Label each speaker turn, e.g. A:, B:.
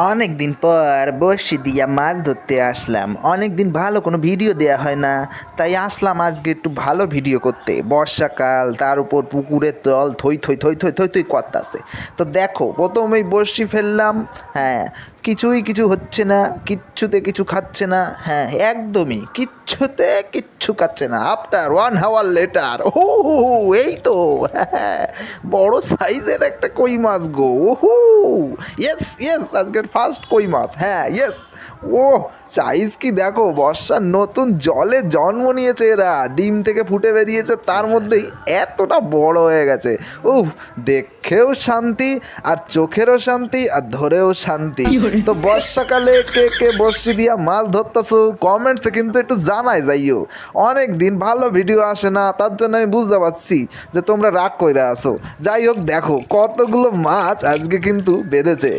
A: অনেক দিন পর বড়শি দিয়া মাছ ধরতে আসলাম। অনেক দিন ভালো কোনো ভিডিও দেয়া হয় না, তাই আসলাম আজকে একটু ভালো ভিডিও করতে। বর্ষাকাল, তার উপর পুকুরের জল থই থই থই থই থই থই করতাছে। তো দেখো, প্রথমেই বড়শি ফেললাম। হ্যাঁ, কিছু হচ্ছে না, কিচ্ছুতে কিছু খাচ্ছে না। হ্যাঁ, একদমই কিচ্ছুতে কিচ্ছু খাচ্ছে না। আফটার 1 hour লেটার, ও এই তো, হ্যাঁ, বড় সাইজের একটা কই মাছ গো। ওহু, ইয়েস ইয়েস, আজকের ফার্স্ট কই মাছ। হ্যাঁ, ইয়েস। ও সাইজ কি দেখো, বর্ষার নতুন জলে জন্ম নিয়েছে এরা। ডিম থেকে ফুটে বেরিয়েছে, তার মধ্যেই এতটা বড় হয়ে গেছে। উফ, দেখেও শান্তি, আর চোখেরও শান্তি, আর ধরেও শান্তি। তো বর্ষাকালে কে কে বর্ষি দিয়া মাছ ধরতেছো, কমেন্টসে কিন্তু একটু জানাই যাইও। অনেক দিন ভালো ভিডিও আসে না, তার জন্য আমি বুঝতে পারছি যে তোমরা রাগ কইরা আছো। যাই হোক, দেখো কতগুলো মাছ আজকে কিন্তু বেঁধেছে।